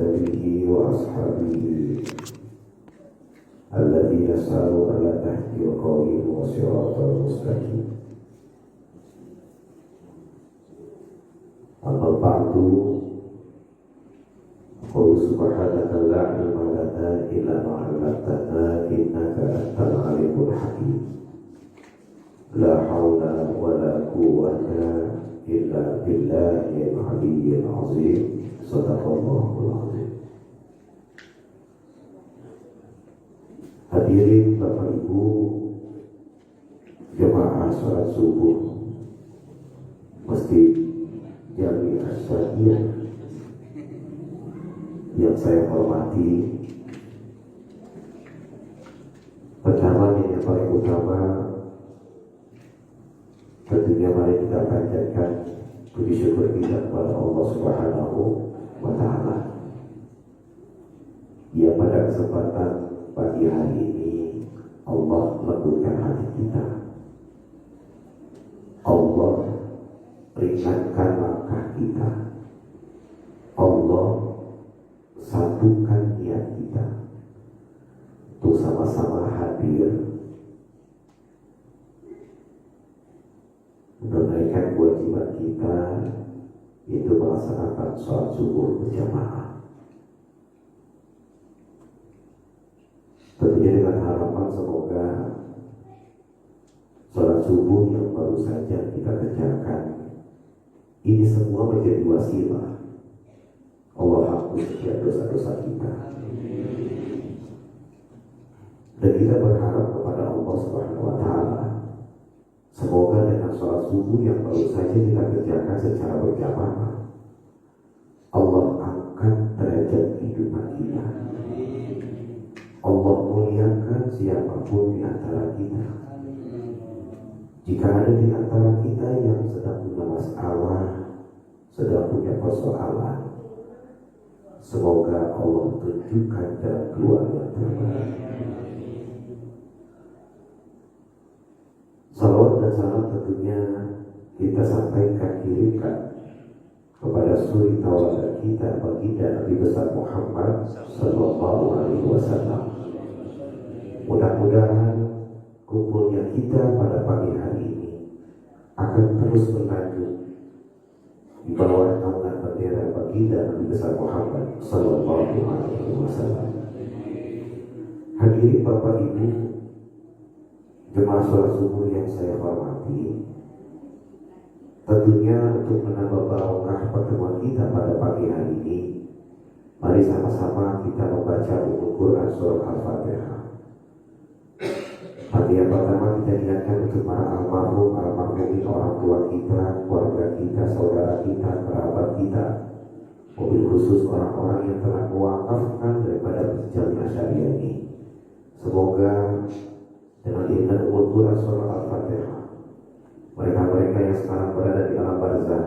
آله وأصحابه الذين ساروا على نهج القويم وصراط المستقيم. أما بعد قل سبحانك لا علم لنا إلا ما علمتنا إنك أنت العليم الحكيم. لا حول ولا قوة إلا بالله العلي العظيم. صدق الله العظيم. Hadirin Bapak Ibu jemaah salat subuh Masjid Jami Asyadiyah yang saya hormati, pertama yang paling utama tentunya mari kita panjatkan puji syukur kita kepada Allah Subhanahu wa Ta'ala yang pada kesempatan pagi hari ini Allah lembutkan hati kita, Allah ringankan langkah kita, Allah satukan niat kita untuk sama-sama hadir menunaikan kewajiban kita, yaitu melaksanakan sholat subuh berjamaah. Tentunya dengan harapan semoga sholat subuh yang baru saja kita kerjakan ini semua menjadi wasilah Allah hapus setiap dosa-dosa kita. Dan kita berharap kepada Allah Subhanahu wa Ta'ala, semoga dengan sholat subuh yang baru saja kita kerjakan secara berjamaah, Allah angkat derajat kehidupan kita. Allah muliakan siapapun di antara kita. Jika ada di antara kita yang sedang punya masalah, sedang punya persoalan, semoga Allah tunjukkan jalan keluar yang terbaik. Salawat dan salam tentunya kita sampaikan, kirimkan kepada suri tauladan kita, baginda Nabi besar Muhammad sallallahu alaihi wasallam. Mudah-mudahan kumpulnya kita pada pagi hari ini akan terus berlanjut di bawah naungan bendera baginda Nabi besar Muhammad sallallahu alaihi wasallam. Hadirin Bapak Ibu jemaah sholat subuh yang saya hormati, tentunya untuk menambah barokah pertemuan kita pada pagi hari ini, mari sama-sama kita membaca buku Quran surah Al-Fatihah. Pagi yang pertama kita niatkan untuk para almarhumin orang tua kita, keluarga kita, saudara kita, kerabat kita, mobil khusus orang-orang yang telah mewakafkan daripada Jamiah Syariah ini. Semoga dengan ingat umur Quran surah Al-Fatihah, mereka-mereka yang sekarang berada di alam barzah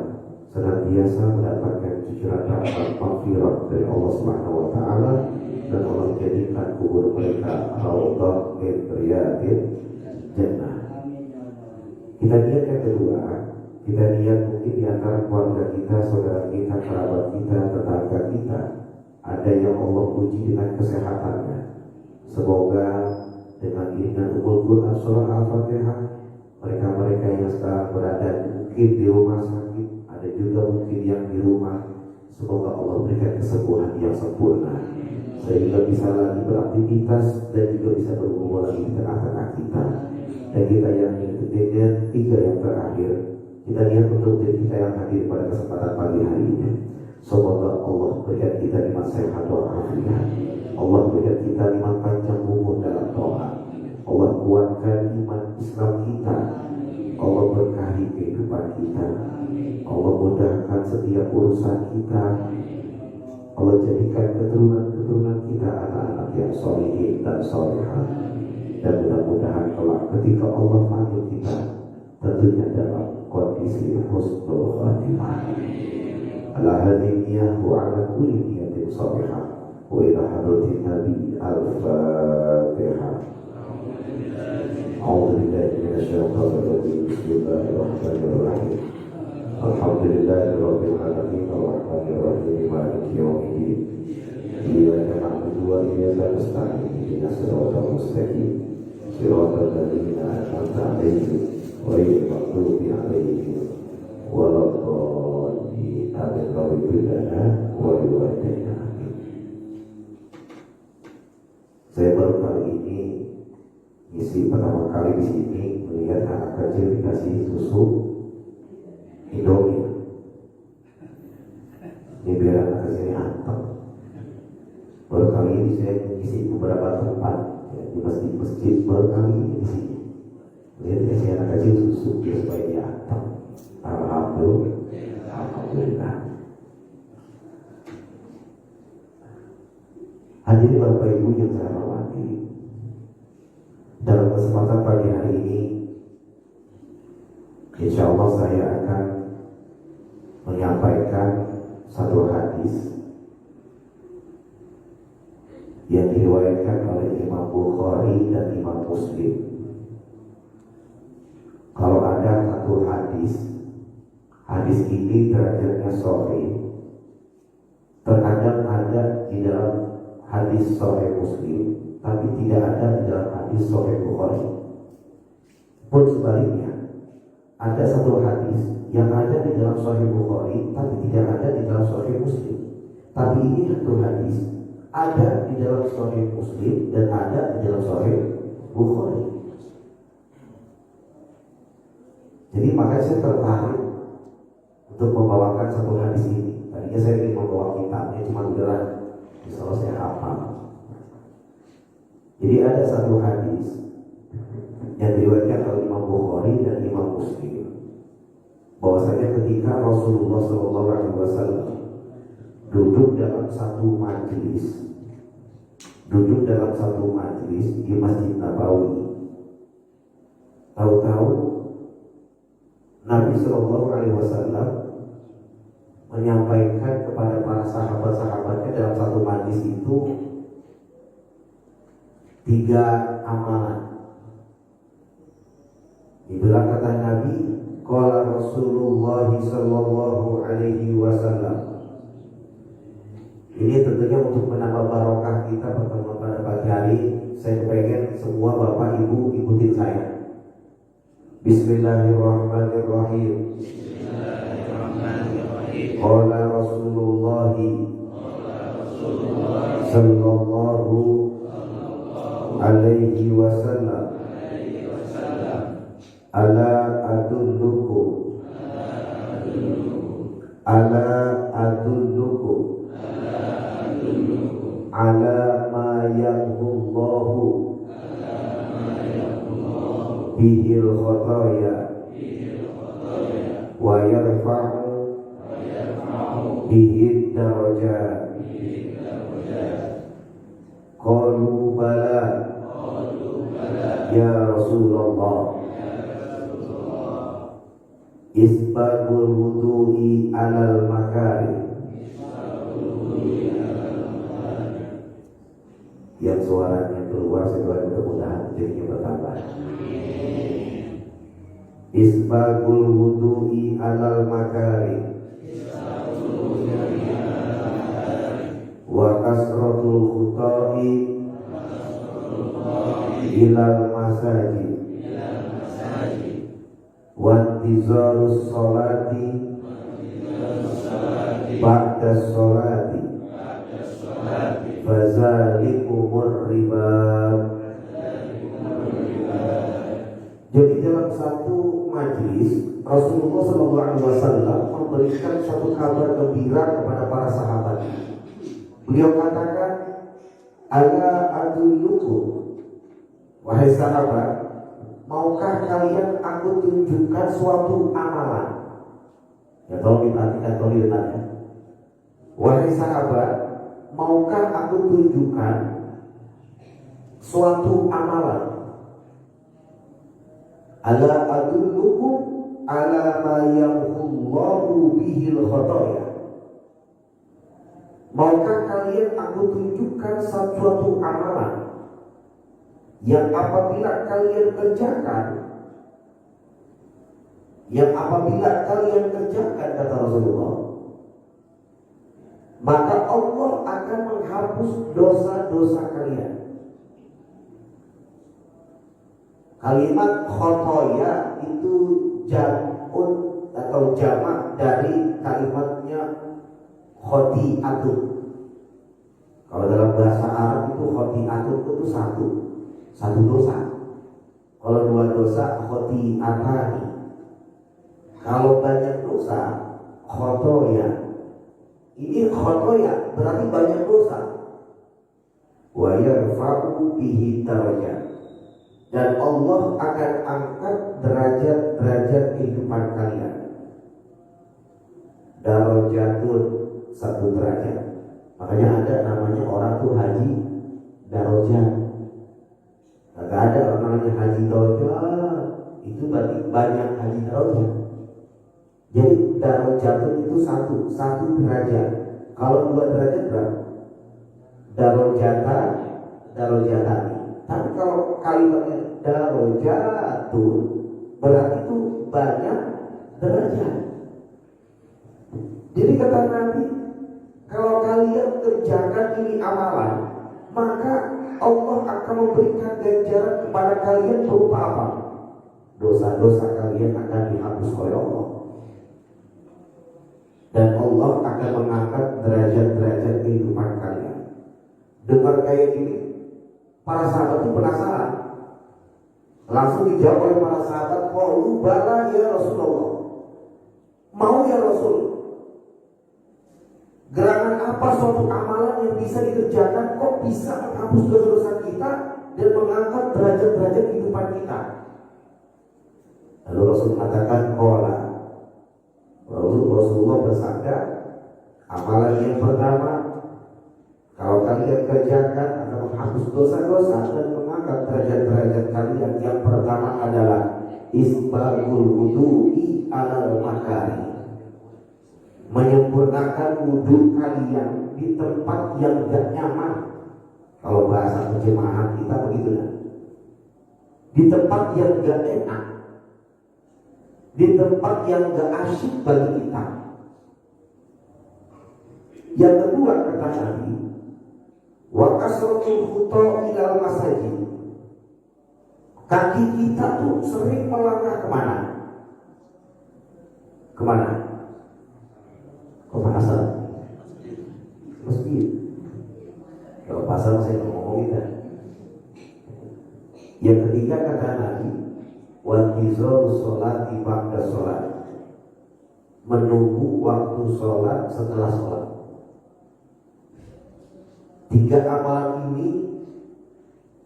senantiasa mendapatkan cucuran rahmat maghfirah dari Allah Subhanahu wa Ta'ala, dan Allah menjadikan kubur mereka raudhah min riyadil jannah. Kita niat yang kedua, kita niat mungkin di antara keluarga kita, saudara kita, kerabat kita, tetangga kita, ada yang Allah uji dengan kesehatannya. Semoga dengan iringan umur Quran surah Al-Fatihah, mereka-mereka yang sekarang berada mungkin di rumah sakit, ada juga mungkin yang di rumah, semoga Allah berikan kesembuhan yang sempurna sehingga bisa lagi beraktivitas dan juga bisa berhubungan lagi di tengah-tengah kita. Dan kita yang ketiga, yang terakhir, kita lihat untuk diri kita yang hadir pada kesempatan pagi hari ini, semoga Allah berikan kita iman sehat walafiat, Allah berikan kita iman panjang umur dalam taat, Allah kuatkan iman Islam kita, Allah berkahi kehidupan kita, Allah mudahkan setiap urusan kita, Allah jadikan keturunan kita anak-anak yang sholihin dan sholihah. Dan mudah-mudahan kelak ketika Allah panggil kita, tentunya dalam kondisi husnul khatimah. Ala hadiniyah wa ala kulli niyatin sholihah. Wa ila hadratin Nabi Al-Fatihah. A'udzu billahi minasyaitonir rajim. Bismillahirrahmanirrahim. Alhamdulillahirabbil alamin arrahmanirrahim maliki yaumiddin. wa iyyaka nasta'in ihdinas siratal mustaqim siratal ladzina an'amta 'alaihim ghairil maghdubi 'alaihim waladdallin. Amin. Rabbil alamin wa liwalidayna. Saya baru kali ini ngisi pertama kali di sini melihat anak kecil dikasih susu Indomie. Ini biar anak kecilnya anteng. Baru kali ini saya ngisi beberapa tempat ya, di masjid baru kali ini di sini. Lihat kasih anak kecil susu biar supaya dia anteng. Alhamdulillah. Hadirin Bapak Ibu yang saya hormati, dalam kesempatan pagi hari ini, insya Allah saya akan menyampaikan satu hadis yang diriwayatkan oleh Imam Bukhari dan Imam Muslim. Kalau ada satu hadis ini derajatnya sahih. Terkadang ada di dalam hadis sahih Muslim, tapi tidak ada di dalam hadis sahih Bukhari. Pun sebaliknya, ada satu hadis yang ada di dalam sahih Bukhari, tapi tidak ada di dalam sahih Muslim. Tapi ini satu hadis ada di dalam sahih Muslim dan ada di dalam sahih Bukhari. Jadi makanya saya tertarik untuk membawakan satu hadis ini. Tadinya saya ingin membawa kitabnya, cuma udahlah, insya saya hafal. Jadi ada satu hadis yang diriwayatkan oleh Imam Bukhari dan Imam Muslim, bahwasanya ketika Rasulullah SAW duduk dalam satu majlis di Masjid Nabawi, tahu-tahu Nabi SAW menyampaikan kepada para sahabat-sahabatnya dalam satu majlis itu 3 amalan. Dibilang kata Nabi, qala Rasulullah sallallahu alaihi wasallam. Ini tentunya untuk menambah barokah kita pertemuan pada pagi hari. Saya pengen semua Bapak Ibu ikutin saya. Bismillahirrahmanirrahim. Qala Rasulullah sallallahu alaihi wasallam, ala adullukum ala ma yamhullahu bihil khotoya wa yarfa'u bihid darajat. Qalu bala ya Rasulullah. Isbagul wudu'i alal makari. Yang suaranya keluar setelah mudah-mudahan jadinya bertambah. Isbagul wudu'i alal makari wa kasratul khuta'i ilal masajid wa intizarus sholati ba'da sholati fazalikumur ribab. Jadi dalam satu majlis Rasulullah SAW memberikan satu kabar gembira kepada para sahabat. Beliau katakan, ala adullukum, wahai sahabat, maukah kalian aku tunjukkan suatu amalan? Ya tolong diperhatikan, tolong ditanya. Wahai sahabat, maukah aku tunjukkan suatu amalan? Ala adullukum ala ma yamhullahu bihil khotoya. Maukah kalian aku tunjukkan suatu amalan yang apabila kalian kerjakan, kata Rasulullah, maka Allah akan menghapus dosa-dosa kalian. Kalimat khotoya itu jam'un atau jamak dari kalimatnya khoti'atun. Kalau dalam bahasa Arab itu khoti'atun itu satu dosa. Kalau dua dosa khoti'atani. Kalau banyak dosa khotoya. Ini khotoya berarti banyak dosa. Wa yarfa'u bihi darajat. Dan Allah akan angkat derajat-derajat kehidupan kalian. Darajatun, satu derajat. Makanya ada namanya orang tuh haji darajat. Gak ada orang namanya haji darajat. Itu berarti banyak haji darajat. Jadi darajatun itu satu derajat. Kalau dua derajat berapa? Darajatan. Tapi kalau kalimatnya darajatun berarti itu banyak derajat. Jadi kata Nabi, kalau kalian kerjakan ini amalan, maka Allah akan memberikan ganjaran kepada kalian berupa apa? Dosa-dosa kalian akan dihapus oleh Allah. Dan Allah akan mengangkat derajat-derajat kehidupan kalian. Dengar kayak gini, para sahabat itu penasaran. Langsung dijawab oleh para sahabat, qalu bala ya Rasulullah. Mau ya Rasul. Gerangan apa suatu amalan yang bisa dikerjakan kok bisa menghapus dosa-dosa kita dan mengangkat derajat-derajat kehidupan kita? Lalu Rasul mengatakan, qala. Lalu Rasulullah bersabda, amalan yang pertama, kalau kalian kerjakan akan menghapus dosa-dosa dan mengangkat derajat-derajat kalian. Yang pertama adalah isbagul wudu'i alal makari, menyempurnakan wudhu kalian di tempat yang gak nyaman. Kalau bahasa terjemahan kita begitu ya, di tempat yang gak enak, di tempat yang gak asyik bagi kita. Yang kedua kata Nabi, wa kasratul khuta ilal masajid. Kaki kita tuh sering melangkah kemana? Kemana? Ke pasar, masjid. Kalau pasar saya ngomong kita. Yang ketiga kata Nabi, wantizor sholat ba'da sholat, menunggu waktu sholat setelah sholat. Tiga amalan ini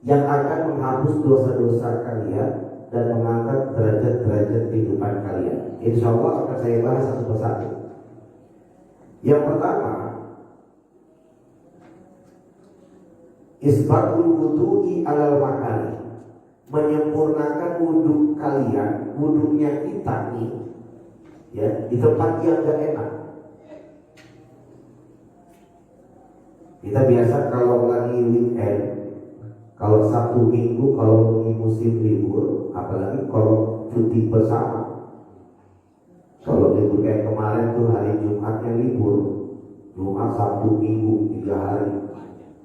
yang akan menghapus dosa-dosa kalian dan mengangkat derajat-derajat kehidupan kalian. Insya Allah akan saya bahas satu persatu. Yang pertama, isbatul wudu'i alal makani, menyempurnakan wudhu kalian, wudhunya kita nih, ya, di tempat yang gak enak. Kita biasa kalau lagi weekend, kalau Sabtu Minggu, kalau lagi musim libur, apalagi kalau cuti bersama. Kalau libur kayak kemarin tuh hari Jumatnya libur, Jumat, Sabtu, Minggu 3 hari.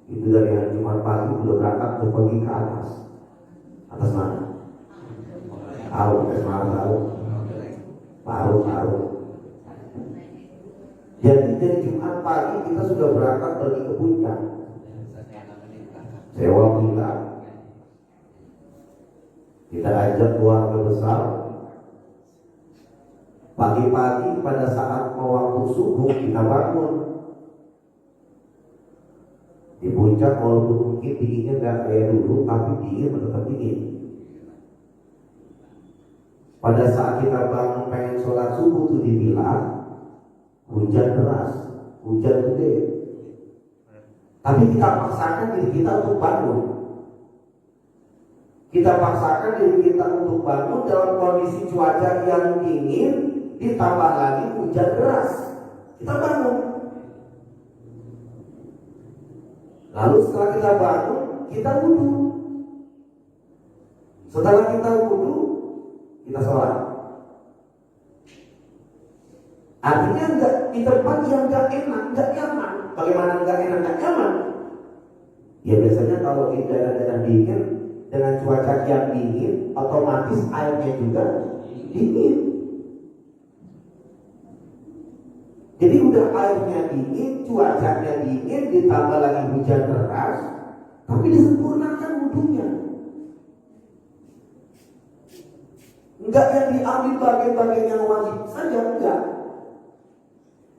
Itu dari hari Jumat pagi udah berangkat tuh pergi ke atas. Atas mana? Tahu, tahu. Baru. Jadi dari Jumat pagi kita sudah berangkat pergi ke puncak. Sewa villa. Kita ajak keluarga besar. Pagi-pagi pada saat mau waktu subuh kita bangun. Di puncak walaupun mungkin dinginnya nggak kayak dulu, tapi dingin tetap dingin. Pada saat kita bangun pengen sholat subuh tuh di villa, hujan deras, hujan gede. Tapi kita paksakan diri kita untuk bangun. Kita paksakan diri kita untuk bangun dalam kondisi cuaca yang dingin, ditambah lagi hujan deras. Kita bangun. Lalu setelah kita bangun, kita wudhu. Setelah kita wudhu, kita sholat. Artinya enggak di tempat yang enggak enak, enggak nyaman. Bagaimana enggak enak, enggak nyaman? Ya biasanya kalau di daerah-daerah dingin dengan cuaca yang dingin, otomatis airnya juga dingin. Jadi udah airnya dingin, cuacanya dingin, ditambah lagi hujan deras, tapi disempurnakan wudhunya. Enggak yang diambil bagian-bagian yang wajib saja, enggak.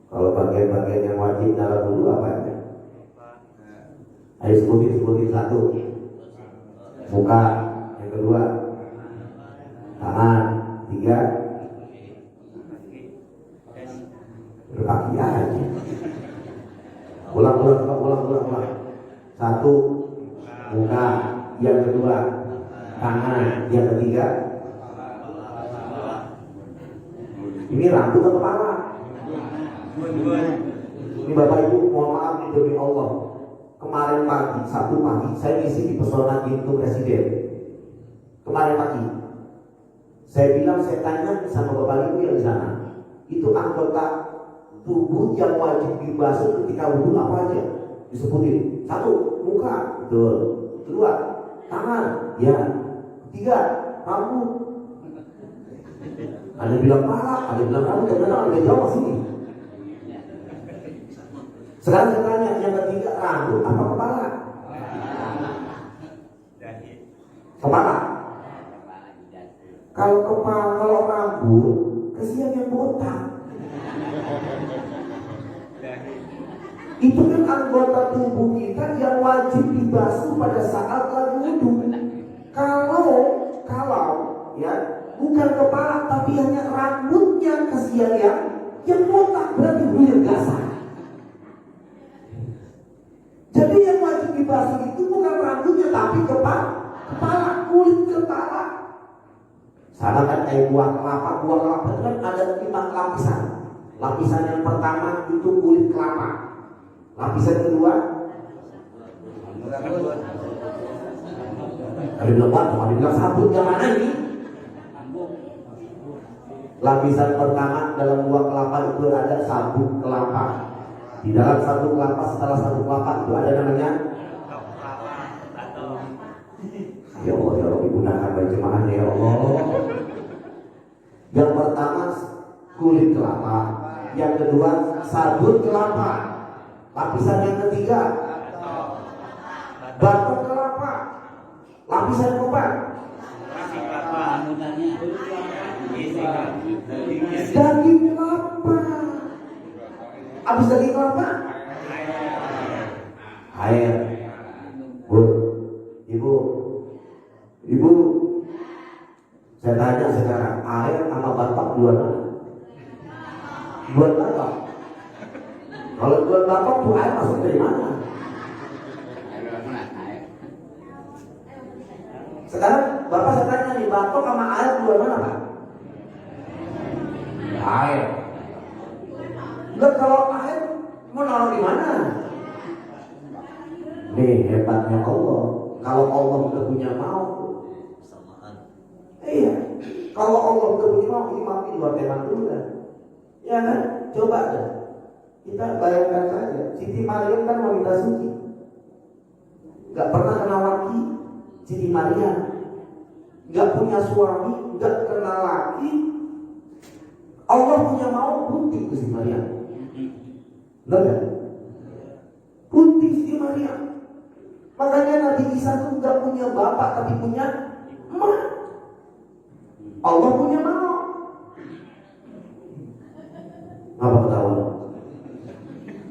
Kalau bagian-bagian yang wajib dalam wudhu apa ya? Ayo sebutin satu. Muka, yang kedua tangan, tiga kaki aja. Ulang. Satu muka, yang kedua tangan, yang ketiga ini rambut atau kepala? Ini Bapak Ibu, mohon maaf nih demi Allah. Kemarin pagi, Sabtu pagi, saya ngisi di Pesona Gintu Presiden. Kemarin pagi, saya bilang, saya tanya sama Bapak Ibu yang di sana, itu anggota tubuh yang wajib dibasuh ketika wudhu apa aja? Disebutin. Satu, muka, betul. Kedua, tangan, ya. Ketiga, rambut. Ada yang bilang kepala, ada yang bilang rambut, ada yang jawab sini. Sekarang saya tanya, yang ketiga rambut apa kepala? Kepala. Kalau kepala, kalau rambut, kesian yang botak. Itu kan anggota tubuh kita yang wajib dibasuh pada saat lagi wudhu. Kalau ya bukan kepala tapi hanya rambutnya kesian yang botak, berarti punya gasah. Jadi yang wajib dibasuh itu bukan rambutnya tapi kepala, kulit kepala. Sama kan kayak buah kelapa itu kan ada 5 lapisan. Lapisan yang pertama itu kulit kelapa. Lapisan kedua ada bilang batu, ada bilang sabut, yang mana ini? Lapisan pertama dalam buah kelapa itu ada sabut kelapa. Di dalam satu kelapa, setelah satu kelapa itu ada namanya ya Allah, ya Allah, digunakan berjemaahnya ya Allah. Yang pertama kulit kelapa, yang kedua sabut kelapa, lapisan yang ketiga batok kelapa, lapisan keempat daging kelapa. Habis daging kelapa air. Bu, ibu, saya tanya sekarang, air sama batok duluan mana? Duluan batok. Kalau duluan batok tuh air masuk dari mana? Sekarang Bapak saya tanya nih, batok sama air duluan mana Pak? Air. Enggak, kalau air mau naruh di mana? Nih hebatnya Allah. Kalau Allah udah punya mau, iya. Kalau Allah udah punya mau, ini mati luar tema dulu kan? Ya kan? Coba deh. Kita bayangkan saja. Siti Maryam kan wanita suci, nggak pernah kenal laki. Siti Maryam nggak punya suami, nggak kenal laki. Allah punya mau putih ke Siti Maryam. Benar kan? Putih Siti Maryam. Makanya Nabi Isa itu nggak punya bapak tapi punya emak. Allah punya mau. Apa ketawa?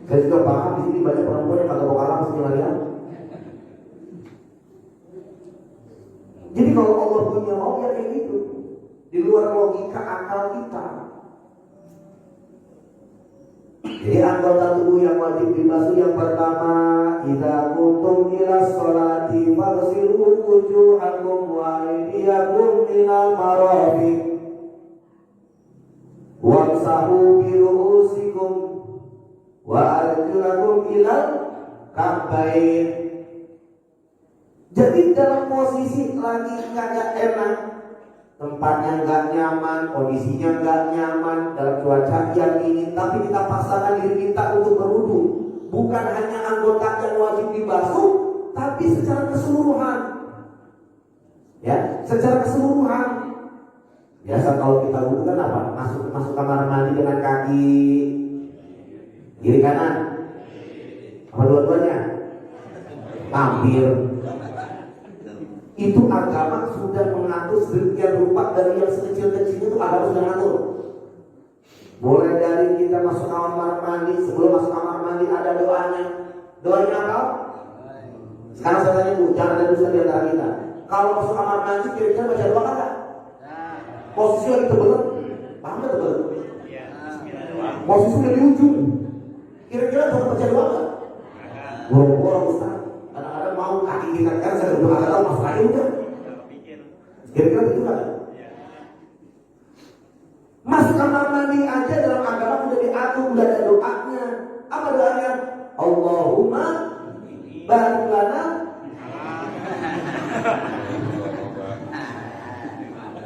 Saya juga paham di sini banyak perempuan yang kagak mau kalah Siti Maryam. Jadi kalau Allah punya mau ya kayak gitu, di luar logika akal kita. Jadi anggota tubuh yang wajib dibasuh yang pertama, idza kuntum ila sholati faghsilu wujuhakum wa aydiyakum ilal marafiq wamsahu bi ru'usikum wa arjulakum ilal ka'bayn. Jadi dalam posisi lagi kagak enak, tempatnya nggak nyaman, kondisinya nggak nyaman, dalam cuaca yang dingin, tapi kita paksakan diri kita untuk berwudu. Bukan hanya anggota yang wajib dibasuh, tapi tapi secara keseluruhan. Ya, secara keseluruhan. Biasa kalau kita wudhu kan apa? Masuk kamar mandi dengan kaki kiri kanan. Apa dua-duanya? Hampir. Itu agama sudah mengatur sedemikian rupa, dari yang sekecil-kecil itu agama sudah mengatur. Mulai dari kita masuk kamar mandi, sebelum masuk kamar mandi ada doanya. Doanya apa? Sekarang saya tanya dulu, jangan ada dusta di antara kita. Kalau masuk kamar mandi kira-kira baca doa kan? Posisi lagi tebelan, paham gak tebelan? Posisi udah di ujung. Kira-kira baca doa gak? Borong-borong Ustaz. Kadang-kadang mau kaki kita kan saya udah agak tahu masuk aja udah. Kira-kira begitu kan? Masuk kamar mandi aja dalam agama udah diatur, udah ada doanya. Apa doanya? Allahumma barik lana.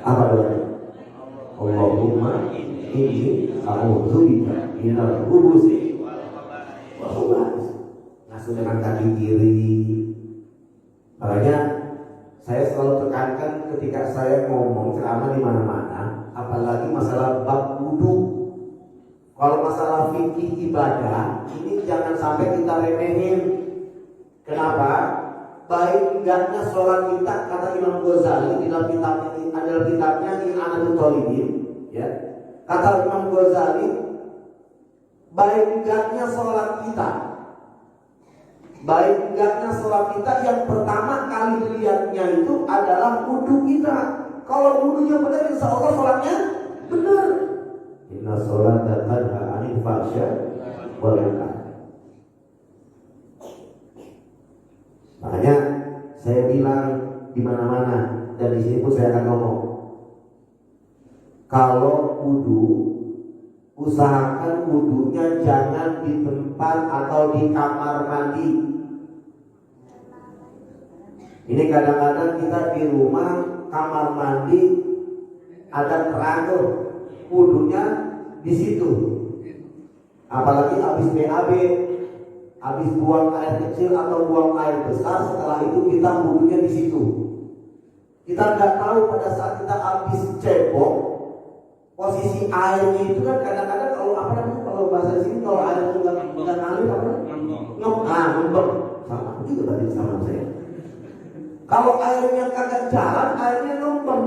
Apa doanya? Allahumma inni a'udzubika minal khubuthi wal khaba'ith. Ngasuh dengan kaki kiri. Makanya saya selalu tekankan ketika saya ngomong ceramah di mana-mana, apalagi masalah bab wudu. Kalau masalah fikih ibadah, ini jangan sampai kita remehin. Kenapa? Baik enggaknya sholat kita, kata Imam Ghazali di dalam kitabnya I'anatul Talibin, ya. Kata Imam Ghazali, baik enggaknya sholat kita yang pertama kali dilihatnya itu adalah wudu kita. Kalau wudunya benar, insya Allah sholatnya benar. Inna sholata tanha 'anil fahsya'i wal munkar. Makanya saya bilang di mana-mana, dan di sini pun saya akan ngomong. Kalau wudu, usahakan wudunya jangan di tempat atau di kamar mandi. Ini kadang-kadang kita di rumah kamar mandi ada keran tuh, wudunya di situ. Apalagi habis BAB, habis buang air kecil atau buang air besar, setelah itu kita wudunya di situ. Kita nggak tahu pada saat kita habis cebok, posisi airnya itu kan kadang-kadang kalau bahasa di sini kalau air itu nggak ngalir apa? Ngembang. Sama juga tadi sama saya. Kalau airnya kagak jalan, airnya ngembang.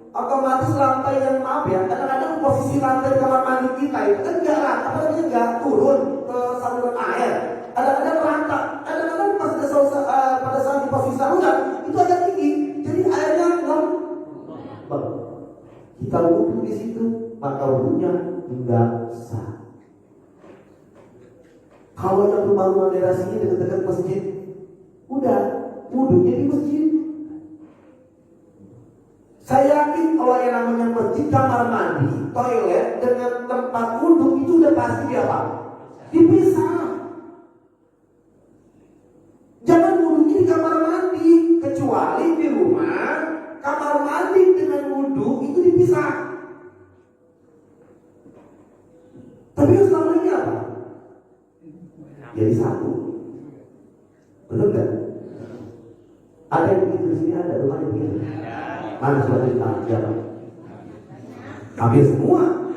Otomatis lantai yang kadang-kadang posisi lantai kamar mandi kita itu kan nggak turun ke saluran air. Kadang-kadang rata, kadang-kadang pada saat di posisi saluran itu agak tinggi, jadi airnya ngembang. Kita wudu di situ, maka wudunya enggak sah. Kalau yang rumah-rumah daerah sini dekat-dekat masjid, udah wudunya di masjid. Saya yakin kalau yang namanya masjid, kamar mandi, toilet dengan tempat wudu itu udah pasti apa? Dipisah. Jangan wudunya di kamar mandi, kecuali di rumah kamar mandi dengan wudu itu dipisah. Tapi yang selama ini apa? Jadi satu. Betul nggak? Ada yang begitu di sini, ada rumah yang begitu. Mana suatu siapa? Hampir semua.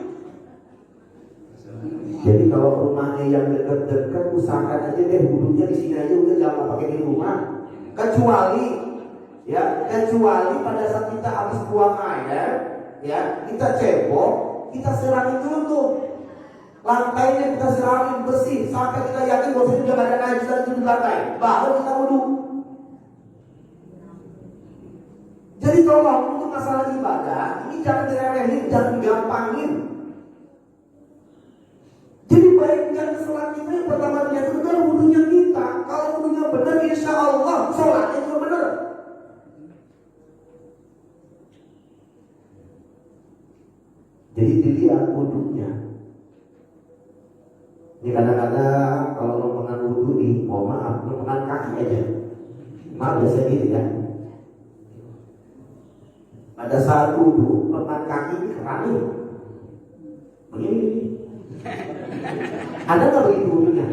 Jadi kalau rumahnya yang dekat-dekat, usahakan aja deh wudunya di sini aja, udah jangan pakai di rumah. Kecuali pada saat kita habis buang air, ya kita cebok, kita siramin dulu tuh. Lantainya kita siramin bersih sampai kita yakin bahwa sudah ada najis di lantai, baru kita wudu. Jadi tolong untuk masalah ibadah ini jangan diremehin, jangan digampangin. Jadi baiknya sholat kita yang pertama itu adalah wudunya kita. Kalau wudunya benar, insya Allah sholatnya juga benar. Jadi dilihat wudunya. Ini kadang-kadang kalau lompangan wudu nih, mohon maaf, lompangan kaki aja. Maaf biasa gitu ya. Pada saat wudu, lompangan kaki ini keran begini. Ada nggak begitu wudunya?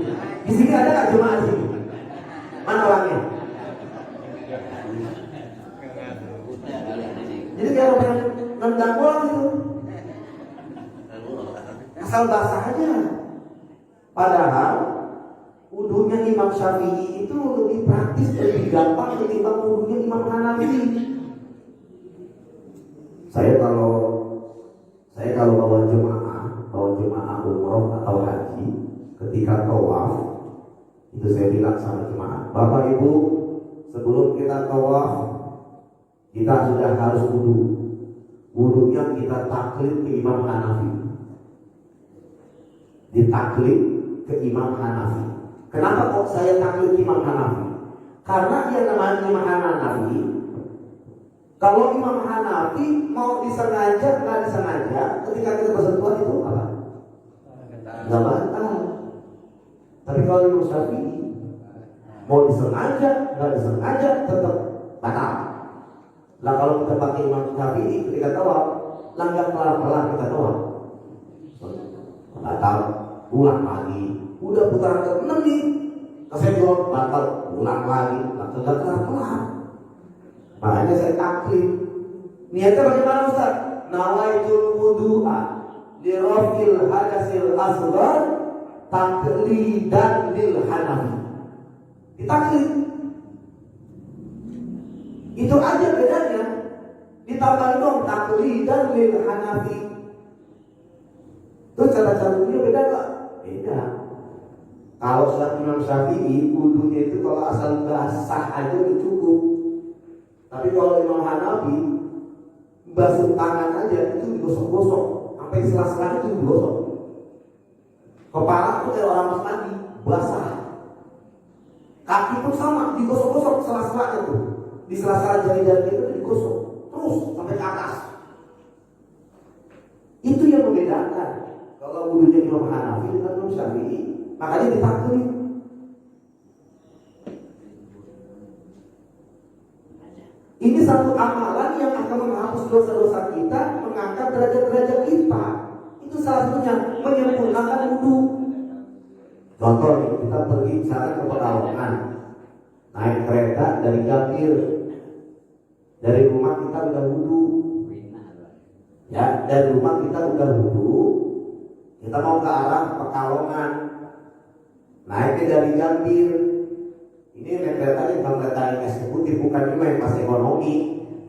Di sini ada nggak jemaah sini? Mana orangnya? asal basah aja. Padahal wudunya Imam Syafi'i itu lebih praktis, lebih gampang ketimbang wudunya Imam Hanafi. Saya kalau bawa jemaah umroh atau haji, ketika tawaf itu saya bilang sama jemaah, Bapak Ibu, sebelum kita tawaf kita sudah harus wudu. Wudunya kita taklid ke Imam Hanafi. Ditaklid ke Imam Hanafi. Kenapa kok saya taklid ke Imam Hanafi? Karena yang namanya Imam Hanafi, kalau Imam Hanafi mau disengaja nggak disengaja, ketika kita bersentuhan itu apa? Nggak batal. Tapi kalau Imam Syafi'i mau disengaja nggak disengaja tetap batal. Lah kalau kita pakai Imam Syafi'i ketika tawaf, langgar pelan-pelan kita tawaf, batal, ulang lagi. Udah putaran ke-6 nih, kesenggol, batal, ulang lagi, batal pelan-pelan. Makanya saya taklid. Niatnya bagaimana Ustaz? Nawaitul wudu'a li raf'il hadasil asghar taqlidan lil Hanafi. Ditaklid. Itu aja bedanya. Ditambah dong taqlidan lil Hanafi. Itu cara-cara wudunya beda enggak? Beda. Kalau Imam Syafi'i wudunya itu kalau asal basah aja udah cukup. Tapi kalau Imam Hanafi basuh tangan aja itu digosok-gosok, sampai sela-selanya itu digosok. Kepala itu kayak orang habis mandi, basah. Kaki pun sama, digosok-gosok sela-selanya tuh. Di sela-sela jari-jari itu digosok terus sampai ke atas. Itu yang membedakan kalau wudunya Imam Hanafi dengan Imam Syafi'i. Makanya ditaklid. Ini satu amalan yang akan menghapus dosa-dosa kita, mengangkat derajat-derajat kita. Itu salah satunya menyempurnakan wudu. Contoh nih, kita pergi misalkan ke Pekalongan, naik kereta dari Gambir, dari rumah kita udah wudu. Ya, dari rumah kita udah wudu. Kita mau ke arah Pekalongan, naiknya dari Gambir. Ini kereta ini bukan kereta yang eksekutif, bukan ini yang pas ekonomi.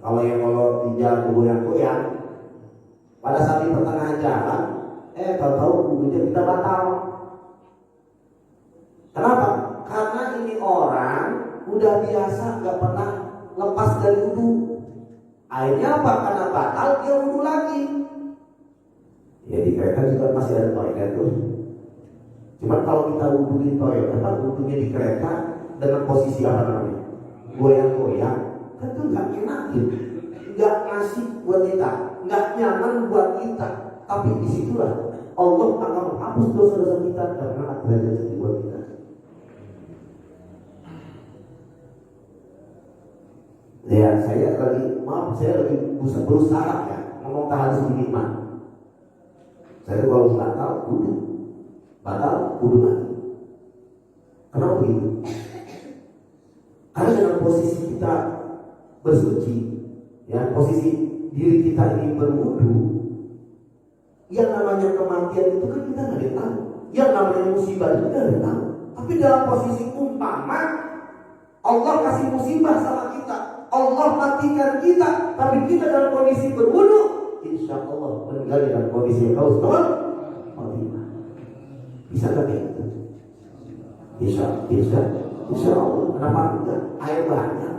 Kalau di jalan goyang-goyang, pada saat di pertengahan jalan, tahu-tahu wudunya kita batal. Kenapa? Karena ini orang udah biasa nggak pernah lepas dari wudu. Akhirnya apa? Karena batal dia wudu lagi. Ya di kereta juga masih ada toilet tuh. Cuman kalau kita wudu di toilet, wudunya di kereta dengan posisi apa namanya? Goyang-goyang, kan itu nggak enakin, nggak ngasih buat kita, nggak nyaman buat kita. Tapi disitulah Allah akan menghapus dosa-dosa kita karena ada rezeki buat kita. Ya saya lagi berusaha ya ngomong tahan iman. Saya kalau batal wudu lagi. Kenapa begitu? Karena dalam posisi kita bersuci, ya posisi diri kita ini berwudu, yang namanya kematian itu kan kita nggak tahu, yang namanya musibah itu kita nggak tahu. Tapi dalam posisi umpama Allah kasih musibah sama kita, Allah matikan kita, tapi kita dalam kondisi berwudu, insya Allah meninggal dalam kondisi yang husnul khotimah. Bisa nggak gitu? Insya Allah. Kenapa enggak? Air banyak.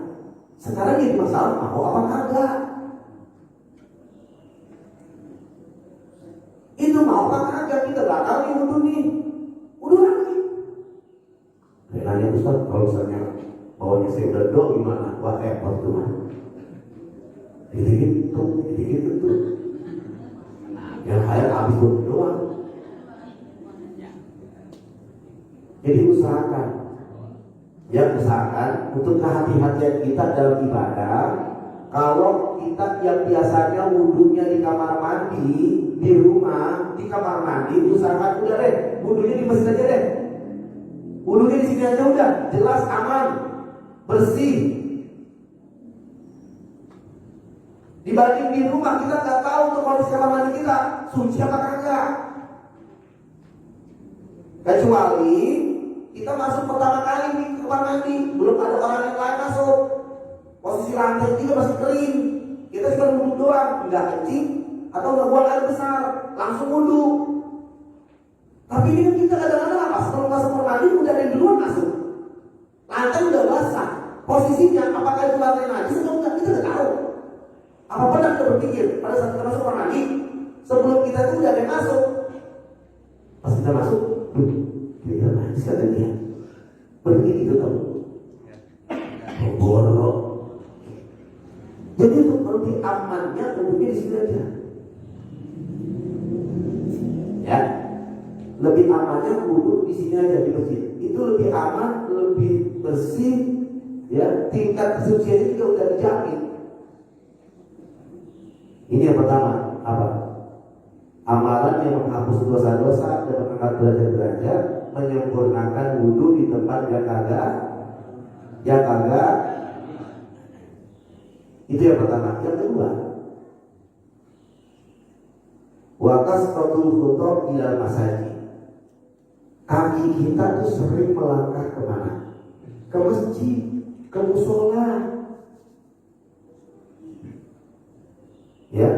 Sekarang jadi masalah mau apa kagak? Itu mau apa kagak? Kita batal nih wudu nih. Wudu lagi. Nanya Ustaz, kalau misalnya bawahnya saya udah do gimana? Wah repot tuh mah. Gitu tuh. Yang air habis wudu doang. Jadi usahakan untuk kehati-hatian kita dalam ibadah. Kalau kita yang biasanya wudunya di kamar mandi, di rumah, di kamar mandi, usahakan udah deh, wudunya di masjid aja deh. Wudunya di sini aja udah, jelas aman, bersih. Dibanding di rumah kita nggak tahu tuh kondisi kamar mandi kita suci apa kagak. Kecuali kita masuk pertama kali di kamar mandi, belum ada orang yang lain masuk. Posisi lantai juga masih kering. Kita cuma duduk doang, nggak kencing atau nggak buang air besar, langsung wudhu. Tapi ini kan kita kadang-kadang apa? Sebelum masuk kamar mandi udah ada yang duluan masuk. Lantai udah basah. Posisinya apakah itu lantai najis atau enggak kita nggak tahu. Apa pernah kita berpikir pada saat kita masuk kamar mandi sebelum kita itu udah ada yang masuk. Pas kita masuk, kita najis kata dia. Pergi gitu tahu. Bodoh. Jadi untuk lebih amannya duduknya di sini aja. Ya, lebih amannya duduk di sini aja di masjid. Itu lebih aman, lebih bersih. Ya, tingkat kesuciannya juga udah dijamin. Ini yang pertama, apa? Amalan yang menghapus dosa-dosa dan mengangkat derajat-derajat, menyempurnakan wudhu di tempat yang kagak. Itu yang pertama. Yang kedua, wakas qatul khutab ila masajid. Kaki kita tuh sering melangkah kemana? Ke masjid, ke musola. Ya,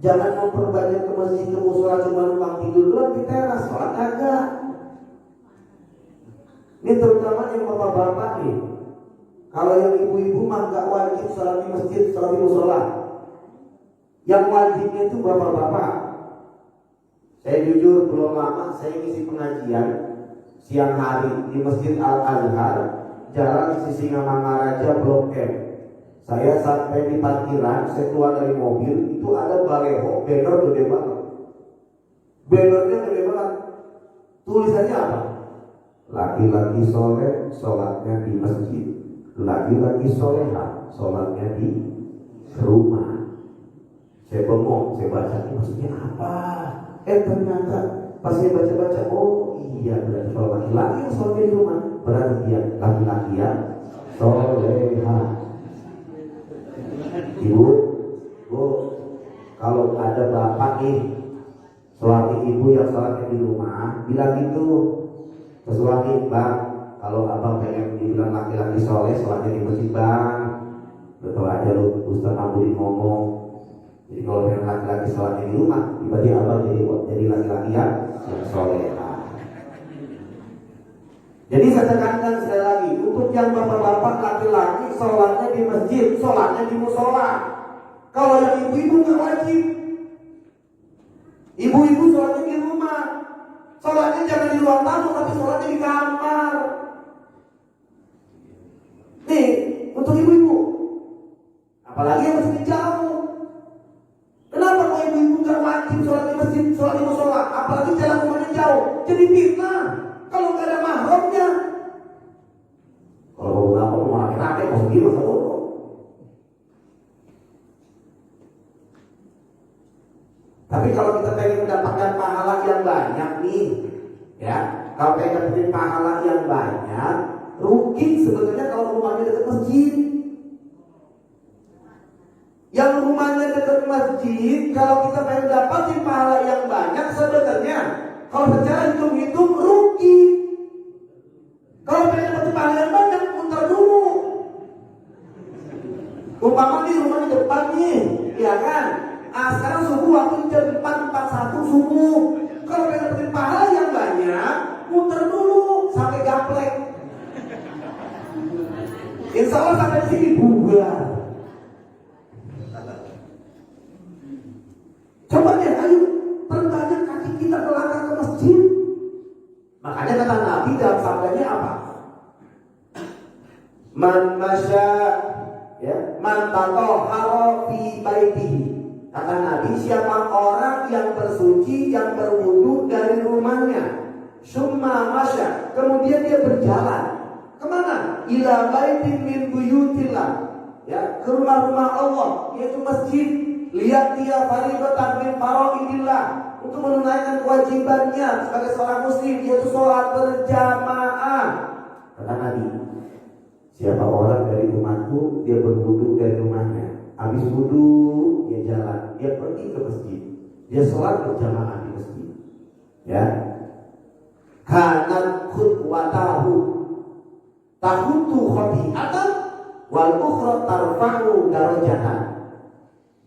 jangan memperbanyak ke masjid, ke musola cuma numpang tidur doang di teras, sholat agak. Ini terutama yang bapak-bapak nih. Kalau yang ibu-ibu mah gak wajib sholat di masjid, sholat di musola. Yang wajibnya itu bapak-bapak. Saya jujur belum lama saya ngisi pengajian siang hari di Masjid Al-Azhar, Jalan Sisingamangaraja Blok M. Saya sampai di parkiran, saya keluar dari mobil, itu ada baleho, banner gede banget. Bannernya gede banget. Tulisannya apa? Laki-laki soleh, sholatnya di masjid. Laki-laki soleha, sholatnya di rumah. Saya bengong, saya baca, ini maksudnya apa? Ternyata pas saya baca-baca, oh iya berarti kalau laki-laki yang sholatnya di rumah, berarti dia laki-laki yang soleha. Ibu, Bu, kalau ada bapak nih, suami ibu yang sholatnya di rumah, bilang gitu ke suami, Bang, kalau abang pengen dibilang laki-laki soleh, sholatnya di masjid, Bang. Betul aja lu, Ustaz Abudin ngomong. Jadi kalau pengen laki-laki sholatnya di rumah, tiba-tiba abang jadi laki-laki yang soleh. Jadi saya tekankan sekali lagi, untuk yang bapak-bapak laki-laki sholatnya di masjid, sholatnya di musola. Kalau yang ibu-ibu nggak wajib. Ibu-ibu sholatnya di rumah, sholatnya jangan di ruang tamu, tapi sholatnya di kamar. Nih, untuk ibu-ibu, apalagi yang masih jauh. Kenapa kalau ibu-ibu nggak wajib sholat di masjid, sholat di musola, apalagi jalan rumahnya jauh, jadi fitnah. Kalau nggak ada mahramnya, kalau mau ngapa mau laki-laki mau segini masa bodoh. Tapi kalau kita pengen mendapatkan pahala yang banyak nih, ya, kalau pengen dapetin pahala yang banyak, rugi sebetulnya kalau rumahnya dekat masjid. Yang rumahnya dekat masjid, kalau kita pengen dapetin pahala yang banyak, sebenarnya kalau secara hitung-hitung rugi. Kalau pengen dapat pahala yang banyak, muter dulu. Umpama di rumah di depan nih, ya kan? Sekarang subuh waktu jam 4.41 subuh. Kalau pengen dapat pahala yang banyak, muter dulu sampai gaplek. Insya Allah sampai sini bubar. Coba deh, ayo perbanyak kaki kita melangkah ke masjid. Makanya kata Nabi dalam sabdanya apa? Man masya, ya, man tatahhara fi baitihi. Kata Nabi, siapa orang yang bersuci, yang berwudu dari rumahnya, summa masya, kemudian dia berjalan kemana? Ila baitin min buyutillah, ya, ke rumah-rumah Allah, yaitu masjid. Lihat dia fardhatan min faraidillah, untuk menunaikan kewajibannya sebagai seorang muslim, yaitu sholat berjamaah. Kata Nabi, siapa orang dari rumahku, dia berwudu dari rumahnya, habis wudu dia jalan, dia pergi ke masjid, dia sholat berjamaah di masjid. Ya, kanat khutwatahu tahutu khati'atan wal ukhra tarfa'u darajatan.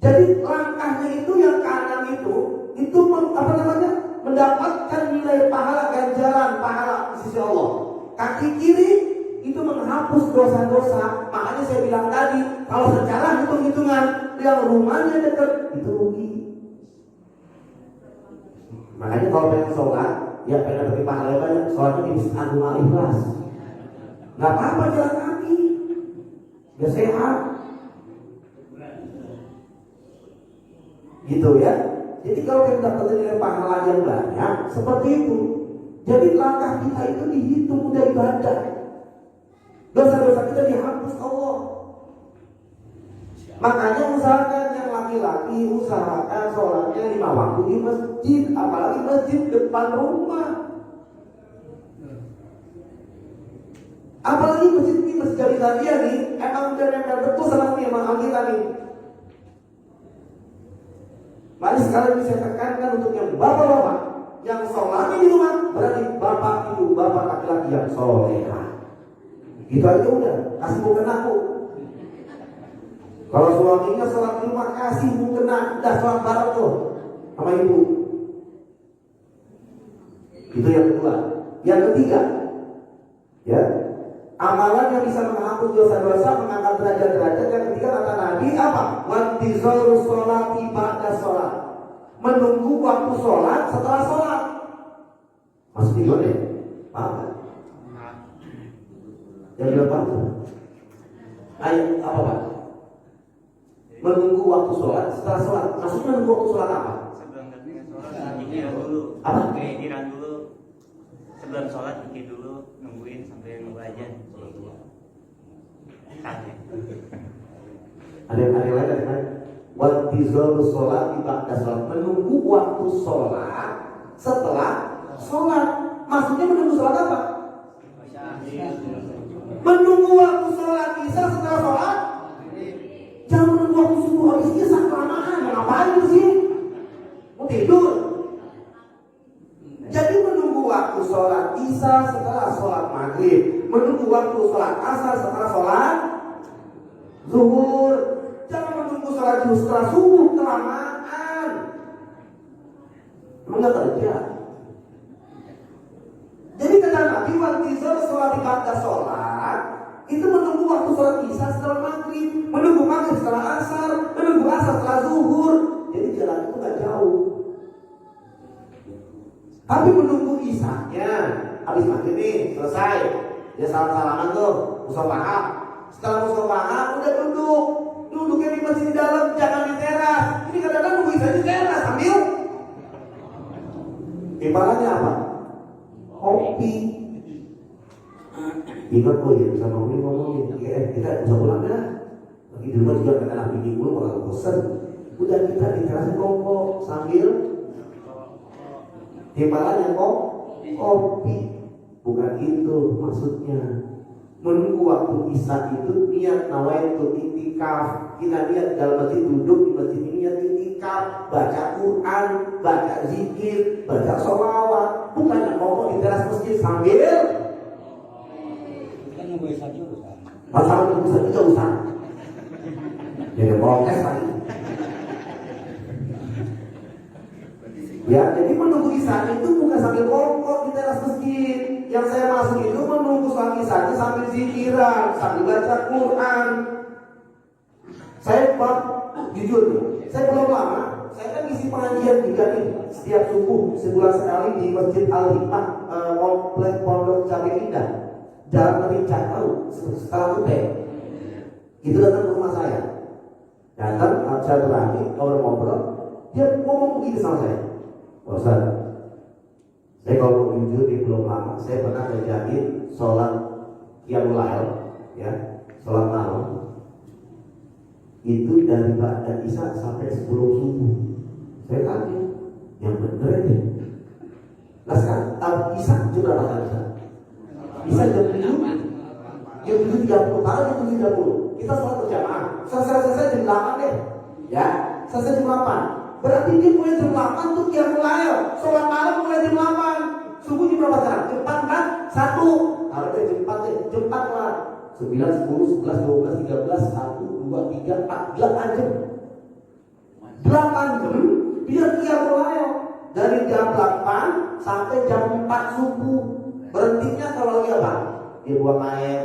Jadi langkahnya itu yang kanan itu mendapatkan nilai pahala, ganjaran pahala di sisi Allah. Kaki kiri itu menghapus dosa-dosa. Makanya saya bilang tadi, kalau secara hitung-hitungan yang rumahnya dekat itu rugi. Makanya kalau pengen sholat, ya pengen dapat pahala banyak, sholatnya di Masjid Agung Al-Ikhlas. Gak apa-apa jalan kaki, ya sehat. Gitu ya. Jadi kalau kita dapat nilai pahala yang banyak, seperti itu. Jadi langkah kita itu dihitung udah ibadah. Dosa-dosa kita dihapus Allah. Makanya usahakan yang laki-laki, usahakan sholatnya 5 waktu di masjid, apalagi masjid depan rumah. Apalagi masjid ini masjid jari-jarian nih, emang udah nempel betul sama nih emang kita nih. Mari sekarang ini saya tekankan untuk yang bapak-bapak yang sholatnya di rumah, berarti bapak ibu, bapak laki-laki yang sholeha. Gitu aja udah, kasih bukan aku. Kalau suaminya sholat di rumah, kasih bukan aku, udah sholat bareng tuh sama ibu. Itu yang kedua. Yang ketiga, ya, amalan yang bisa menghapus dosa-dosa, mengangkat derajat-derajat. Yang ketiga kata Nabi apa? Wantizarus sholati ba'da sholat. Menunggu waktu sholat setelah sholat. Masuk tidur deh, apa? Yang berapa? Ayo, apa Pak? Menunggu waktu sholat setelah sholat. Maksudnya menunggu waktu sholat apa? Sebelum sholat, zikir dulu. Apa? Zikir dulu. Sebelum sholat zikir dulu, nungguin sampai nunggu aja. Ada yang lain? Wantizarus sholati ba'da sholat. Menunggu waktu sholat setelah sholat. Maksudnya menunggu sholat apa? Menunggu waktu sholat isya setelah sholat. Jangan menunggu waktu subuh habis isya kelamaan. Ngapain sih? Mau tidur? Jadi menunggu waktu sholat isya setelah sholat maghrib, menunggu waktu sholat asar setelah sholat zuhur. Jangan menunggu sholat zuhur setelah subuh, kelamaan. Enggak kerja. Jadi kata Nabi, wantizar sholat ba'da sholat itu menunggu waktu sholat isya setelah maghrib, menunggu maghrib setelah asar, menunggu asar setelah zuhur. Jadi jalan itu gak jauh. Tapi menunggu isya-nya habis maghrib nih, selesai. Dia salam-salaman tuh, musafahah. Setelah musafahah udah duduk. Duduknya di masjid di dalam, jangan di teras. Ini kadang-kadang nunggu isya di teras sambil ibaratnya apa? Kopi. Ingat ya bisa ngomongin. Kita bisa pulang dah. Lagi di rumah juga kata anak bini dulu kalau bosan. Udah kita di teras rokok sambil timbalannya kopi. Bukan itu maksudnya. Menunggu waktu isya itu niat nawaitu itikaf. Kita niat dalam masjid, duduk di masjid ini niat itikaf, baca Quran, baca zikir, baca sholawat. Bukan yang ngomong di teras masjid sambil kan nunggu isya juga. masalah nunggu isya juga usah. Jadi protes lagi. Ya, jadi menunggu isya itu bukan sambil rokok di teras masjid. Yang saya maksud itu menunggu sholat isya sambil zikiran, sambil baca Quran. Saya jujur, saya belum lama. Saya kan isi pengajian juga nih setiap subuh sebulan sekali di Masjid Al-Hikmah, komplek Pondok Cabai Indah, Jalan Merincang, tahu setelah UT. Itu datang ke rumah saya. Datang, saya berani, ngobrol-ngobrol. Dia ngomong begini sama saya. Ustaz, saya kalau jujur di belum lama, saya pernah kerjain sholat qiyamul lail, ya, sholat malam. Itu dari ba'da isya sampai 10 subuh. Saya kaget, yang bener ini. Nah sekarang isya jam berapa kan isya? Isya jam 7, jam 7.30, taruh jam 7.30. Kita sholat berjamaah. Selesai jam 8 deh, ya. Selesai jam 8. Berarti dia mulai jam 8 tuh qiyamul lail. Sholat malam mulai jam 8. Subuh jam berapa sekarang? Jam 4 kan? 1. Kalau dari jam 4 deh, jam 4 lah. 9, 10, 11, 12, 13, 1, 2, 3, 4, 8 jam. 8 jam dia mulai dari jam 8 sampai jam 4 subuh. Berhentinya kalau lagi apa? Dia buang air,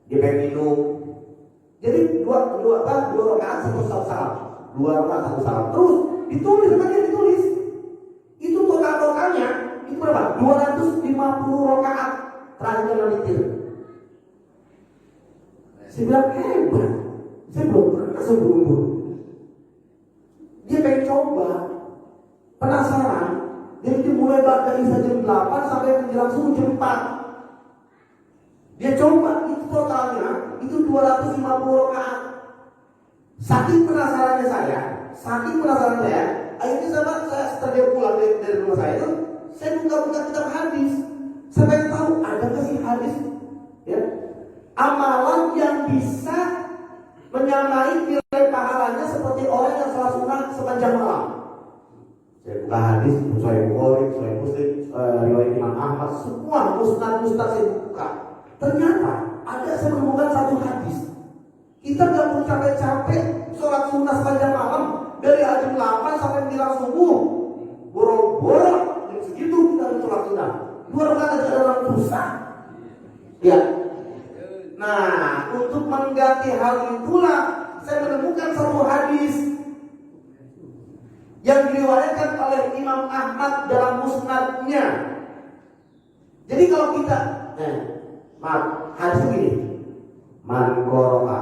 dia pengen minum. Jadi dua rakaat satu salam, 2 rakaat satu salam. Terus ditulis, sama dia ditulis. Itu totalnya itu berapa? 250 rakaat terakhir dalam witir. Saya bilang hebat. Saya belum pernah sebelum. Dia pengen coba, penasaran. Jadi dia mulai dari jam 8 sampai menjelang subuh jam 4. Dia coba, itu totalnya itu 250 rakaat. Saking penasarannya saya, akhirnya saya setelah dia pulang dari rumah saya itu, saya buka kitab hadis. Saya pengen tahu ada nggak sih hadis, ya, amalan yang bisa menyamai nilai pahalanya seperti orang yang salat sunnah sepanjang malam. Saya buka hadis, Sahih Bukhari, Sahih Muslim, riwayat Imam Ahmad, semua musnad saya buka. Ternyata ada saya menemukan satu hadis. Kita nggak perlu capek-capek sholat sunnah sepanjang malam dari jam 8 sampai menjelang subuh. Boro-boro jam segitu kita harus sholat sunnah. 2 rakaat aja dalam susah. Ya. Nah, untuk mengganti hal itulah saya menemukan satu hadis yang diriwayatkan oleh Imam Ahmad dalam musnadnya. Jadi kalau kita hadis begini, man qara'a,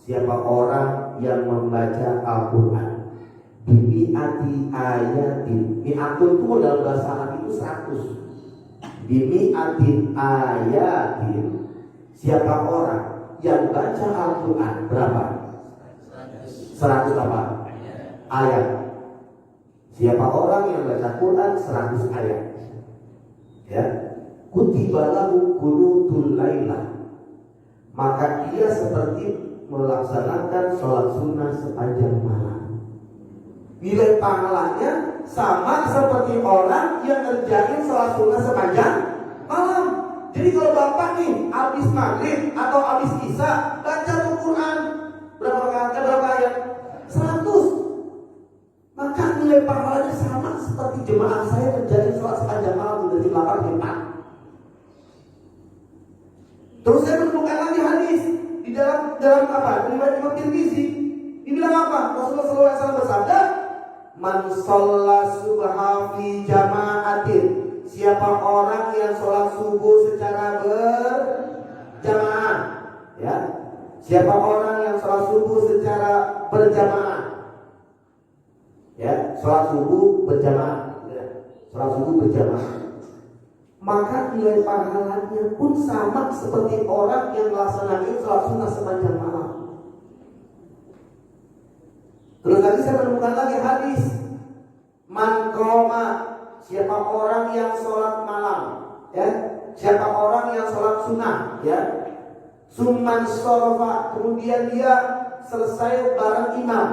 siapa orang yang membaca Al-Quran bimi'ati ayatin. Mi'atun itu dalam bahasa Arab itu 100. Bimi'atin ayatin, siapa orang yang baca Al-Quran berapa? 100 apa? Ayat. Siapa orang yang baca Quran 100 ayat, ya, kutiba lahu qunutul lailah, maka dia seperti melaksanakan sholat sunnah sepanjang malam. Nilai pahalanya sama seperti orang yang ngerjain sholat sunnah sepanjang malam. Jadi kalau bapak nih habis maghrib atau habis isya baca Al-Quran berapa rakaat? Berapa ayat? 100. Maka nilai pahalanya sama seperti jemaah saya ngerjain sholat sepanjang malam dari 8 ke 4. Terus saya menemukan lagi hadis di dalam apa? Riwayat Imam Tirmizi. Dibilang apa? Rasulullah SAW bersabda, "Man shalla subha fi jama'atin." Siapa orang yang sholat subuh secara berjamaah, ya. Siapa orang yang sholat subuh secara berjamaah, ya, sholat subuh berjamaah, ya. Sholat subuh berjamaah, maka nilai pahalanya pun sama seperti orang yang melaksanakan sholat sunnah sepanjang malam. Terus lagi saya menemukan lagi hadis, man qoma, siapa orang yang sholat malam, ya, siapa orang yang sholat sunnah, ya, summan sorofa, kemudian dia selesai bareng imam.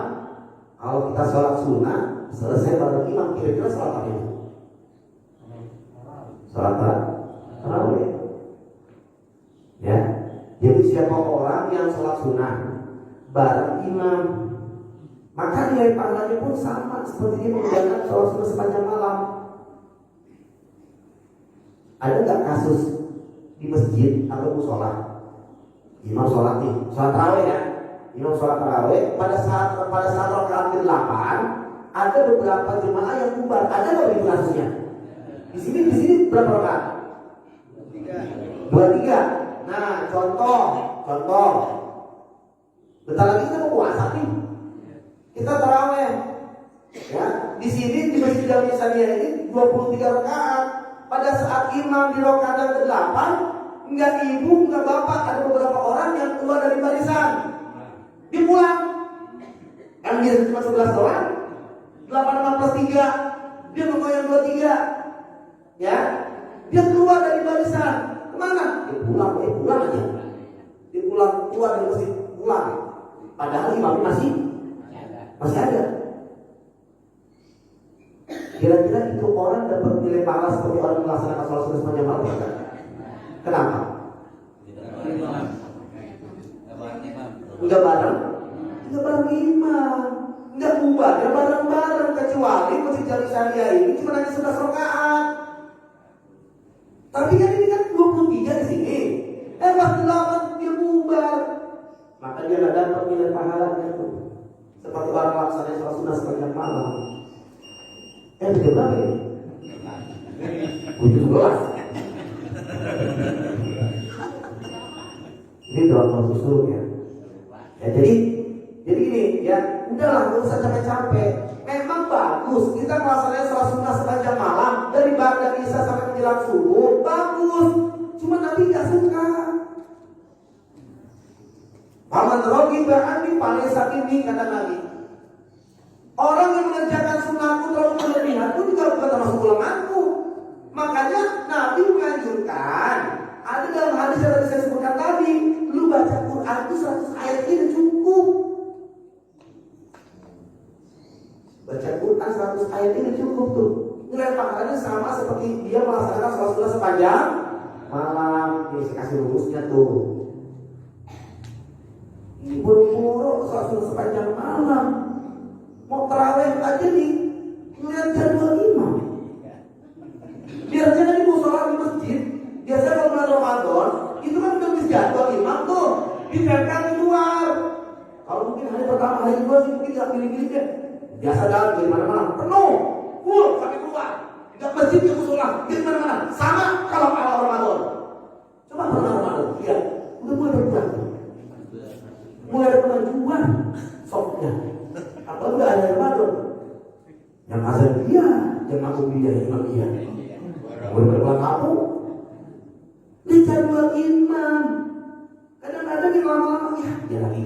Kalau kita sholat sunnah selesai bareng imam, kira-kira sholat apa itu? Sholat tarawih, ya. Jadi siapa orang yang sholat sunnah bareng imam, maka nilai pahalanya pun sama seperti dia mengerjakan sholat sunnah sepanjang malam. Ada nggak kasus di masjid atau musola, imam sholat nih, sholat tarawih, ya, imam sholat tarawih, pada saat rakaat ke-8 ada beberapa jemaah yang bubar. Ada nggak itu kasusnya? Di sini berapa rakaat? 23. Nah, contoh. Bentar lagi kita mau puasa nih. Kita tarawih, ya. Di sini di Masjid Jami Saniyah ini 23 rakaat. Pada saat imam di rakaat yang ke-8, enggak ibu, enggak bapak, ada beberapa orang yang keluar dari barisan. Dia pulang. Kan dia cuma 11 doang. 8 plus 3. Dia menggoyang 23. Ya. Dia keluar dari barisan. Kemana? Dia pulang aja. Dia keluar dari masjid, pulang. Padahal imamnya masih ada. Kira-kira itu orang dapat nilai pahala seperti orang melaksanakan sholat sunnah sepanjang malam? Kenapa? Enggak bareng imam, enggak bubar, enggak bareng-bareng, kecuali masjid Jami Syariah ini cuma hanya 11 rakaat. Tapi kan ini kan 23 di sini. Pas 8 dia bubar. Maka dia enggak dapat nilai pahalanya tuh. Seperti orang melaksanakan sholat sunnah sepanjang malam. Jam berapa ini? 17. Ini doa masuk surga. Ya, jadi ini ya, udahlah nggak usah capek-capek. Memang bagus kita melaksanakan sholat sunnah sepanjang malam dari ba'da isya sampai menjelang subuh, bagus. Cuma Nabi nggak suka. Paman rogi ba'ani paling sakini, kata Nabi. Orang yang mengerjakan sunnahku terlalu berlebihan pun juga bukan termasuk golonganku. Makanya Nabi menganjurkan, ada dalam hadis yang tadi saya sebutkan tadi, lu baca Quran itu 100 ayat ini cukup. Baca Quran 100 ayat ini cukup tuh. Nilai pahalanya sama seperti dia melaksanakan sholat sunnah sepanjang malam. Ini saya kasih rumusnya tuh. Buru-buru sholat sunnah sepanjang malam. Mau terawih aja nih, ngeliat jadwal imam. Biasanya di musola di masjid, biasanya kalau bulan Ramadan, itu kan udah bisa jadwal imam tuh, ditempel di luar. Kalau mungkin hari pertama, hari kedua sih mungkin nggak pilih-pilih deh. Biasa dalam di mana-mana penuh, full sampai keluar. Tidak masjid ke musola, di mana-mana. Sama kalau awal Ramadan. Coba pernah Ramadan, lihat, udah mulai berubah. Mulai ada kemajuan sopnya. Apa udah ada Ramadan? Yang azan dia, yang makmum dia, imam dia. Berkeluar kamu di jadwal imam. Kadang-kadang yang lama-lama dia lagi.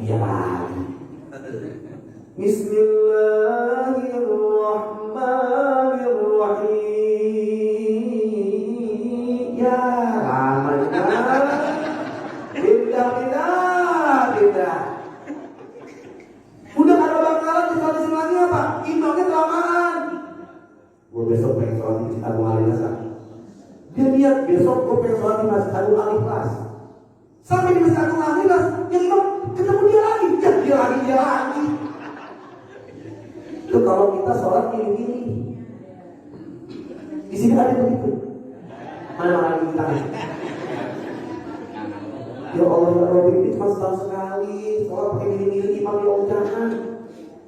Bismillahirrahmanirrahim. Ya lama juga. Tidak. Udah ada bakalan di lagi apa? Imamnya kelamaan. Gue besok pengen sholat di Masjid Agung Al-Ikhlas. Dia lihat besok gue pengen sholat di Masjid Agung Al-Ikhlas. Sampai di Masjid Agung Al-Ikhlas, yang imam ketemu dia lagi. Ya dia lagi. Itu kalau kita sholat gini-gini. Di sini ada begitu. Mana kita? Ya Allah, ya Rabbi, ini cuma setahun sekali. Sholat pakai gini-gini imam, ya Allah, jangan.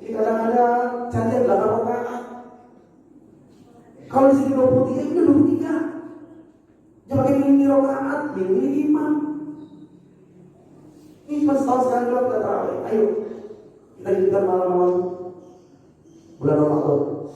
Jadi kadang-kadang cari 8 rakaat. Kalau di sini 23, itu 23. Jangan pakai gini rakaat, gini imam. Ini cuma setahun sekali kalau kita tarawih. Ayo, kita hidupkan malam-malam bulan Ramadan.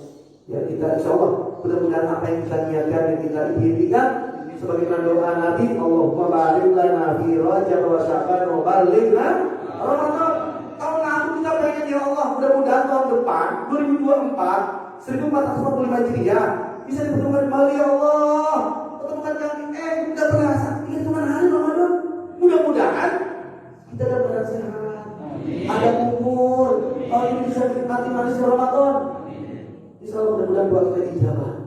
Ya kita insya Allah mudah-mudahan apa yang kita niatkan dan kita impikan sebagaimana doa Nabi, Allahumma barik lana fi Rajab wa Sya'ban wa balighna Ramadan. Tahun lalu kita pengen ya Allah, mudah-mudahan tahun depan 2024 1445 Hijriah bisa dipertemukan kembali ya Allah. Pertemukan kami udah berasa hitungan hari Ramadan. Mudah-mudahan kita dapat sehat, ada umur, tahun ini bisa menikmati manis Ramadan. Insya Allah mudah-mudahan doa kita dijawab.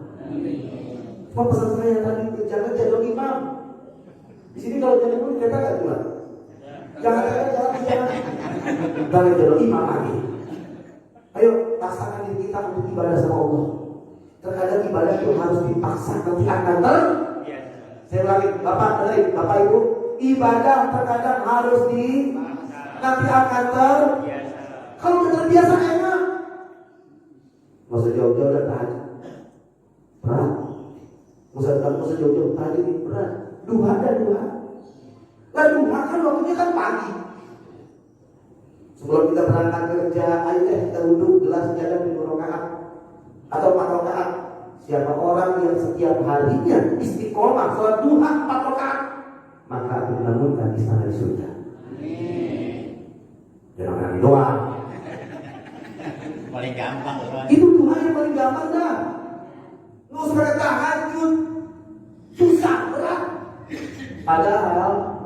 Cuma pesan saya tadi, jangan jadwal imam. Di sini kalau jadwal imam kita nggak jual. Jangan. Jangan jadwal imam lagi. Ayo paksakan diri kita untuk ibadah sama Allah. Terkadang ibadah itu harus dipaksa, nanti akan Saya ulangi, Bapak Ibu, ibadah terkadang harus nanti akan Kalau kita terbiasa enak. Nggak usah jauh-jauh dan tahan. Berat. Nggak usah jauh-jauh tadi ini berat. Duha. Lah duha kan waktunya kan pagi. Sebelum kita berangkat kerja, ayo kita duduk gelas jalan di 2 rakaat atau 4 rakaat. Siapa orang yang setiap harinya istiqomah sholat duha 4 rakaat, maka akan dibangunkan istana di surga. Jangan doa. Paling gampang loh. Itu duha yang paling gampang dah. Nggak usah pakai tahajud, susah berat. Padahal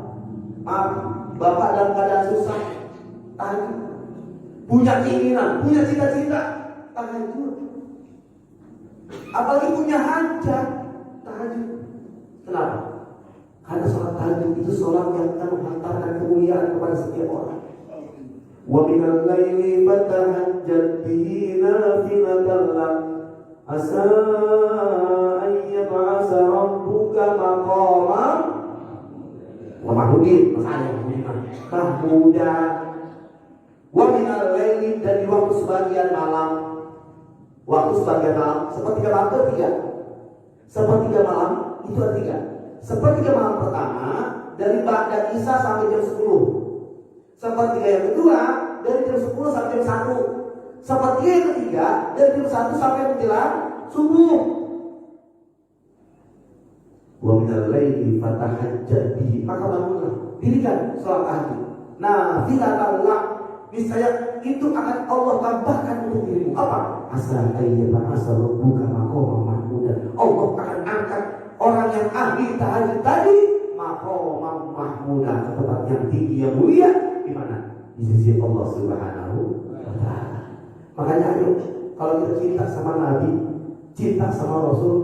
bapak dalam keadaan susah, tahajud, punya keinginan, punya cita-cita, tahajud. apalagi punya hajat tahajud. Kenapa? Karena sholat tahajud itu sholat yang akan menghantarkan kemuliaan kepada setiap orang. Wa minal laili fatahajjad bihi nafilatan lak asa an yab'asa rabbuka maqaman wa mahmudin. Mahmuda. Wa minal laili, dan di waktu sebagian malam. Waktu sebagian malam, sepertiga malam itu tiga. Sepertiga malam itu ada tiga. Sepertiga malam pertama dari ba'da Isya sampai jam 10. Sepertiga yang kedua dari jam 10 sampai jam 1. Sepertiga yang ketiga dari jam 1 sampai menjelang subuh. Wa minal laili fatahajjad bihi, maka bangunlah, dirikan salat tahajud. Nah, filatan lak, misalnya itu akan Allah tambahkan untuk dirimu apa? Asa ayyaba asa rabbuka maqaman mahmuda. Allah akan angkat orang yang ahli tahajud tadi maqaman mahmuda, ke tempat yang tinggi yang mulia. Di mana? Di sisi Allah Subhanahu wa taala. Makanya ayo, kalau kita cinta sama Nabi, cinta sama Rasul,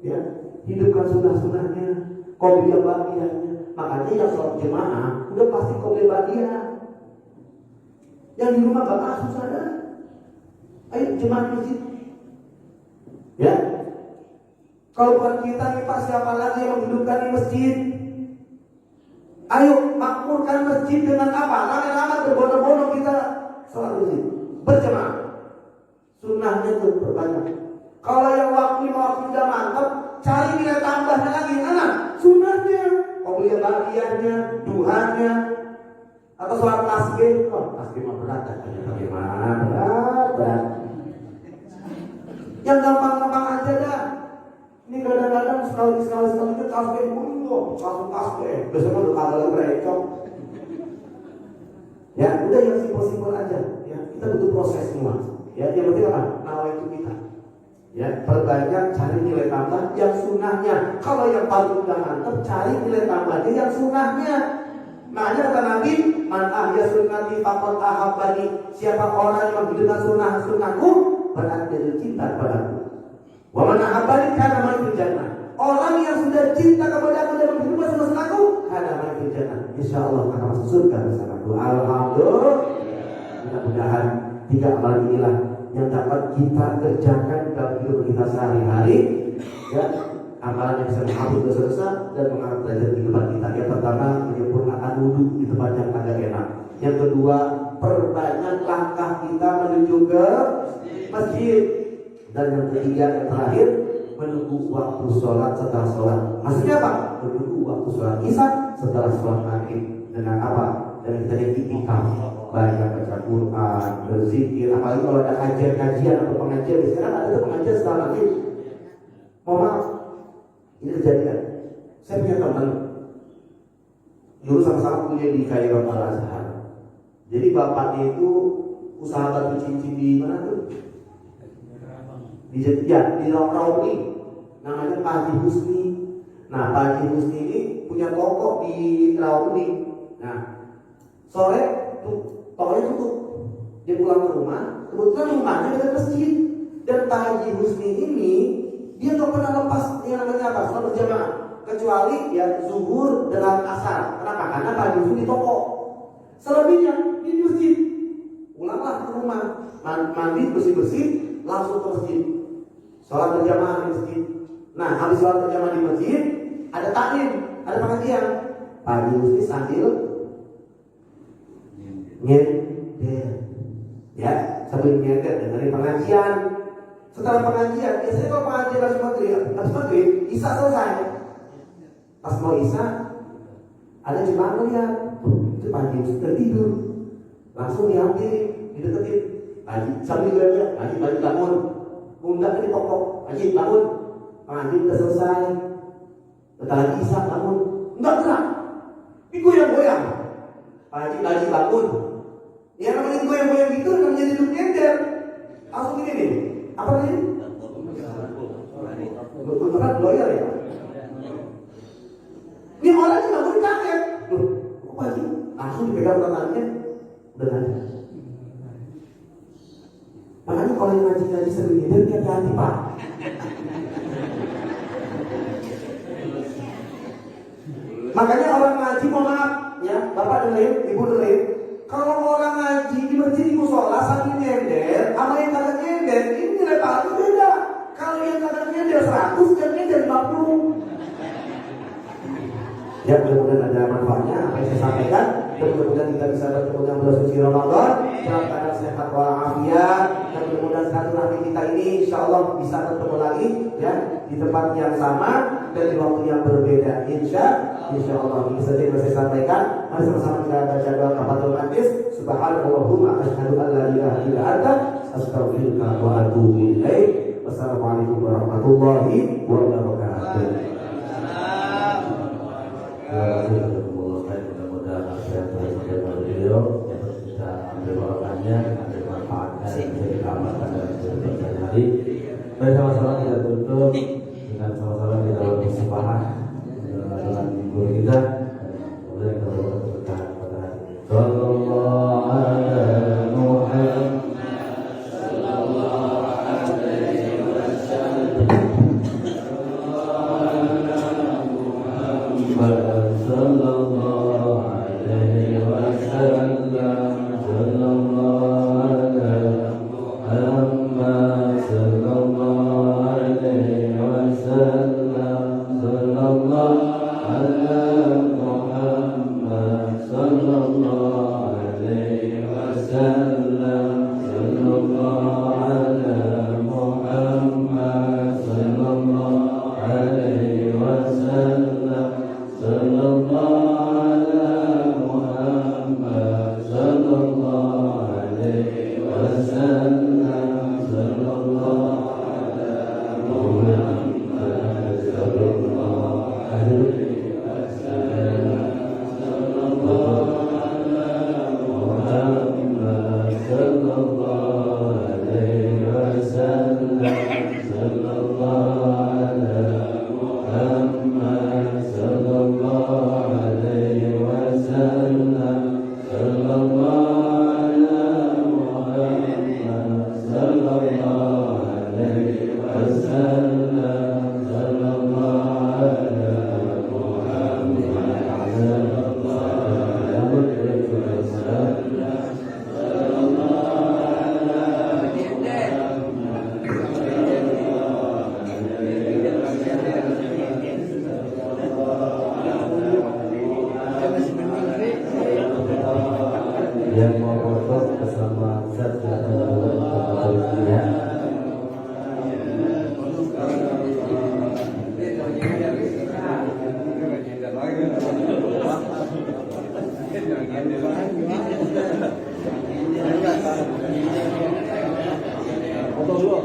ya, hidupkan sunnah-sunnahnya, qobliyah ba'diyahnya. Makanya yang sholat jemaah udah pasti qobliyah ba'diyah. Yang di rumah gak susah dah. Ayo jemaah di masjid. Ya. Kalau bukan kita nih Pak, siapa lagi yang menghidupkan di masjid? Ayo makmurkan masjid dengan apa? Lama-lama berbondong-bondong kita sholat masjid berjemaah. Sunnahnya itu berbanyak. Kalau yang waktu udah mantap, cari nilai tambahnya lagi. Anak, sunnahnya, qobliyah ba'diyahnya, duhanya, atau sholat tasbih. Oh, tasbih mah berat, bagaimana? Berat. Yang gampang-gampang aja dah. Ini kadang-kadang sekali itu tasbih mulu, langsung tasbih. Biasanya udah kagak berecok. Ya, udah yang simpel-simpel aja. Ya, kita butuh proses semua. Ya, yang penting apa? Nawaitu kita. Ya, perbanyak cari nilai tambah yang sunnahnya. Kalau yang paling udah mantap, cari nilai tambahnya yang sunnahnya. Makanya kata Nabi, man ahya sunnati faqad ahabbani. Siapa orang yang menghidupkan sunnahku, berarti dia cinta kepadaku. Wa man ahabbani kana ma'al jannah. Orang yang sudah cinta kepada aku dan menghidupkan sunnahku, kana ma'al jannah. Insyaallah akan masuk surga bersamaku. Alhamdulillah. Mudah-mudahan 3 amal inilah yang dapat kita kerjakan dalam hidup kita sehari-hari. Ya, amalan yang bisa menghapus dosa-dosa dan mengangkat derajat kehidupan kita. Yang pertama, menyempurnakan wudhu di tempat yang agak enak. Yang kedua, perbanyak langkah kita menuju ke masjid. Dan yang ketiga, yang terakhir, menunggu waktu sholat setelah sholat. Maksudnya apa? Menunggu waktu sholat isya setelah sholat maghrib. Dengan apa? Dan kita yang itikaf, banyak baca Quran, berzikir. Apalagi kalau ada kajian atau pengajian. Sekarang ada pengajian setelah maghrib. Mohon maaf, ini kejadian. Saya punya teman dulu sama-sama kuliah di Kairo Al-Azhar. Jadi bapaknya itu usaha batu cincin di mana tuh? Di Rauni. Namanya Pak Haji Husni. Nah, Pak Haji Husni ini punya toko di Rauni. Nah, sore tuh tokonya tutup. Dia pulang ke rumah. Kebetulan rumahnya dekat masjid. Dan Pak Haji Husni ini dia nggak pernah lepas yang namanya apa? Sholat berjamaah. Kecuali ya zuhur dan asar. Kenapa? Karena Pak Haji Husni di toko. Selebihnya di masjid. Pulanglah ke rumah, mandi bersih-bersih, langsung ke masjid. Sholat berjamaah di masjid. Nah, habis sholat berjamaah di masjid, ada taklim, ada pengajian. Pak Haji Husni sambil nyender, ya, sambil nyender dengerin pengajian. Setelah pengajian, biasanya kalau pengajian habis maghrib, isya selesai. Pas mau isya, ada jemaah melihat, itu Pak Haji Husni tertidur. Langsung diambil, dideketin. Haji sambil dia, Haji bangun. Undang di toko, Haji bangun. Pengajian sudah selesai. Bentar lagi isya bangun. Enggak gerak. Ini goyang-goyang. Haji bangun. Ya namanya goyang-goyang gitu, namanya duduk nyender. Langsung gini nih. Apa ini? Betul-betul lawyer ya. Ini orang yang bangun kaget. Loh, kok Haji? Langsung dipegang tangannya. Udah nanya. Makanya kalau yang ngaji-ngaji sering nyindir, hati-hati Pak. Makanya orang ngaji, mohon maaf ya, Bapak dengerin, Ibu dengerin. Kalau orang ngaji di masjid di musola sambil nyender, sama yang kagak nyender, ini nilai pahala itu beda. Kalau yang kagak nyender 100, yang nyender 50. Ya, mudah-mudahan ada manfaatnya apa yang saya sampaikan. Mudah-mudahan kita bisa bertemu dengan bulan suci Ramadan dalam keadaan sehat walafiat. Dan mudah-mudahan silaturahmi kita ini insya Allah bisa bertemu lagi ya di tempat yang sama dan di waktu yang berbeda. Insya Allah. Ini saja yang saya sampaikan. Mari sama-sama kita baca doa kafaratul majlis. Subhanallahumma asyhadu an la ilaha illa anta astaghfiruka wa atubu ilaik. Wassalamualaikum warahmatullahi wabarakatuh. Mudah-mudahan apa yang terjadi pada beliau yang bisa ambil barokahnya, ambil manfaatnya, bisa kita amalkan dalam kehidupan sehari-hari. Mari sama-sama kita tutup dengan sama-sama kita bermusyawarah dengan guru kita. Kemudian kita berdoa kepada Sallallahu alaihi Muhammad. Yang mau foto bersama Ustaz ya. Foto dulu.